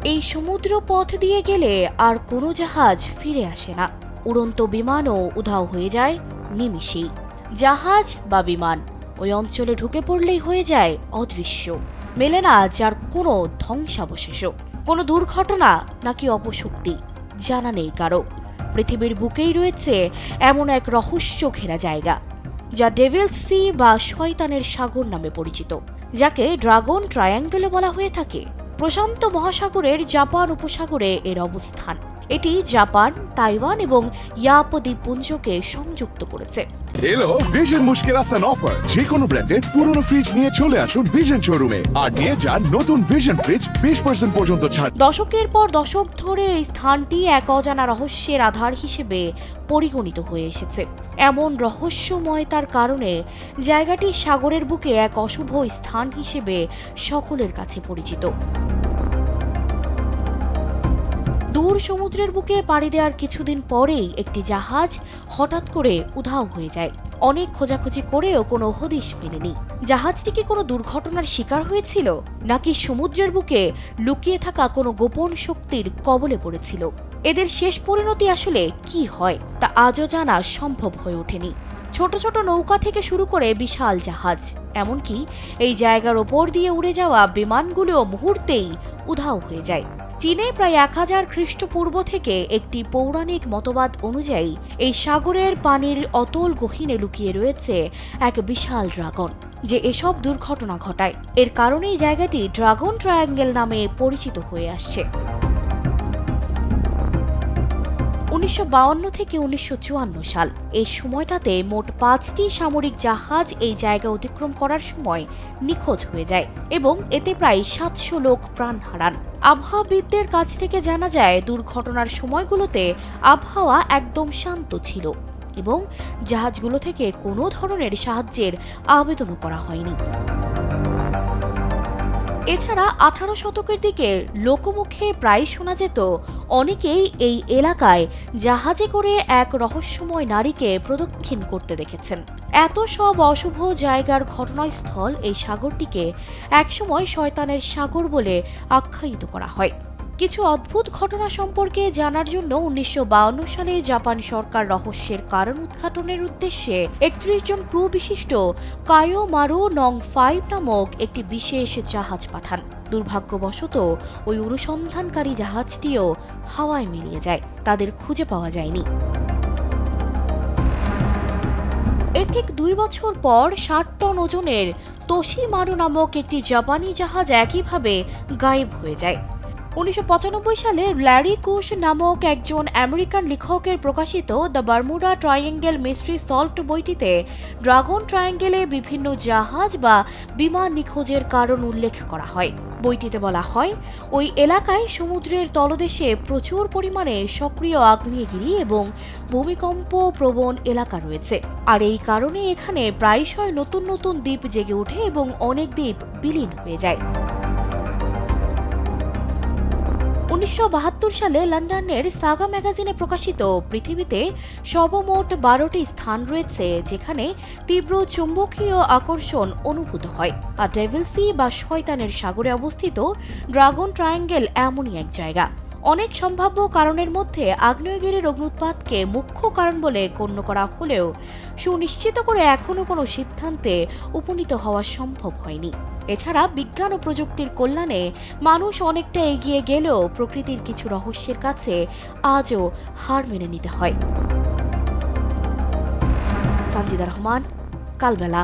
এই সমুদ্র পথ দিয়ে গেলে আর কোনো জাহাজ ফিরে আসে না। উড়ন্ত বিমানও উধাও হয়ে যায় নিমিষেই। জাহাজ বা বিমান ওই অঞ্চলে ঢুকে পড়লেই হয়ে যায় অদৃশ্য। মেলে না যার কোনো ধ্বংসাবশেষও। কোনো দুর্ঘটনা নাকি অপশক্তি জানা নেই কারো। পৃথিবীর বুকেই রয়েছে এমন এক রহস্য ঘেরা জায়গা, যা ডেভিলস সি বা শয়তানের সাগর নামে পরিচিত, যাকে ড্রাগন ট্রায়াঙ্গেলও বলা হয়ে থাকে। প্রশান্ত মহাসাগরের জাপান উপসাগরে এর অবস্থান। এটি জাপান, তাইওয়ান এবং ইয়াপ দ্বীপপুঞ্জকে সংযুক্ত করেছে। এলো ভিশন মুশকিল আসান অফার। যে কোনো ব্র্যান্ডের পুরনো ফ্রিজ নিয়ে চলে আসুন ভিশন শোরুমে আর নিয়ে যান নতুন ভিশন ফ্রিজ 20% পর্যন্ত ছাড়। দশকের পর দশক ধরে এই স্থানটি এক অজানা রহস্যের আধার হিসেবে পরিগণিত হয়ে এসেছে। এমন রহস্যময়তার কারণে জায়গাটি সাগরের বুকে এক অশুভ স্থান হিসেবে সকলের কাছে পরিচিত। দূর সমুদ্রের বুকে পাড়ি দেওয়ার কিছুদিন পরেই একটি জাহাজ হঠাৎ করে উধাও হয়ে যায়। অনেক খোঁজাখুঁজি করেও কোনো হদিশ মেলেনি। জাহাজটি কি কোনো দুর্ঘটনার শিকার হয়েছিল, নাকি সমুদ্রের বুকে লুকিয়ে থাকা কোনো গোপন শক্তির কবলে পড়েছিল? এদের শেষ পরিণতি আসলে কি হয় তা আজও জানা সম্ভব হয়ে ওঠেনি। ছোট ছোট নৌকা থেকে শুরু করে বিশাল জাহাজ, এমনকি এই জায়গার ওপর দিয়ে উড়ে যাওয়া বিমানগুলোও মুহূর্তেই উধাও হয়ে যায়। চীনে প্রায় 1000 খ্রিস্টপূর্ব থেকে একটি পৌরাণিক মতবাদ অনুযায়ী এই সাগরের পানির অতল গহীনে লুকিয়ে রয়েছে এক বিশাল ড্রাগন, যে এসব দুর্ঘটনা ঘটায়। এর কারণেই জায়গাটি ড্রাগন ট্রায়াঙ্গেল নামে পরিচিত হয়ে আসছে। 1952 থেকে 1954 সাল এই সময়টাতে মোট 5টি সামরিক জাহাজ এই জায়গা অতিক্রম করার সময় নিখোঁজ হয়ে যায় এবং এতে প্রায় 700 লোক প্রাণ হারান। আবহাওয়াবিদদের কাছ থেকে জানা যায় দুর্ঘটনার সময়গুলোতে আবহাওয়া একদম শান্ত ছিল এবং জাহাজগুলো থেকে কোনো ধরনের সাহায্যের আবেদনও করা হয়নি। এছাড়া 18 শতকের দিকে লোকমুখে প্রায় শোনা যেত অনেকেই এই এলাকায় জাহাজে করে এক রহস্যময় নারীকে প্রদক্ষিণ করতে দেখেছেন। এত সব অশুভ জায়গার ঘটনাস্থল এই সাগরটিকে একসময় শয়তানের সাগর বলে আখ্যায়িত করা হয়। কিছু অদ্ভুত ঘটনা সম্পর্কে জানার জন্য 1952 সালে জাপান সরকার রহস্যের কারণ উদ্ঘাটনের উদ্দেশ্যে 31 জন ক্রু বিশিষ্ট কায়োমারু নং 5 নামক একটি বিশেষ জাহাজ পাঠান। দুর্ভাগ্যবশত ওই অনুসন্ধানকারী জাহাজটিও হাওয়ায় মিলিয়ে যায়, তাদের খুঁজে পাওয়া যায়নি। এর ঠিক 2 বছর পর 60 টন ওজনের তোশিমারু নামক একটি জাপানি জাহাজ একইভাবে গায়েব হয়ে যায়। 1995 সালে ল্যারি কুশ নামক একজন আমেরিকান লেখকের প্রকাশিত the Bermuda triangle mystery solved বইটিতে ড্রাগন ট্রায়াঙ্গেলে বিভিন্ন জাহাজ বা বিমান নিখোঁজের কারণ উল্লেখ করা হয়। বইটিতে বলা হয়, ওই এলাকায় সমুদ্রের তলদেশে প্রচুর পরিমাণে সক্রিয় আগ্নেয়গিরি এবং ভূমিকম্প প্রবণ এলাকা রয়েছে, আর এই কারণে এখানে প্রায়শই নতুন নতুন দ্বীপ জেগে ওঠে এবং অনেক দ্বীপ বিলীন হয়ে যায়। 1972 সালে লন্ডনের সাগা ম্যাগাজিনে প্রকাশিত পৃথিবীতে সর্বমোট 12টি স্থান রয়েছে যেখানে তীব্র চুম্বকীয় আকর্ষণ অনুভূত হয়, আর ডেভিলস সি বা শয়তানের সাগরে অবস্থিত ড্রাগন ট্রায়াঙ্গেল এমনই এক জায়গা। অনেক সম্ভাব্য কারণের মধ্যে আগ্নেয়গিরির অগ্নুৎপাতকে মুখ্য কারণ বলে গণ্য করা হলেও সুনিশ্চিত করে এখনো কোনো সিদ্ধান্তে উপনীত হওয়া সম্ভব হয়নি। এছাড়া বিজ্ঞান ও প্রযুক্তির কল্যাণে মানুষ অনেকটা এগিয়ে গেলেও প্রকৃতির কিছু রহস্যের কাছে আজও হার মেনে নিতে হয়। সানজিদা রহমান, কালবেলা।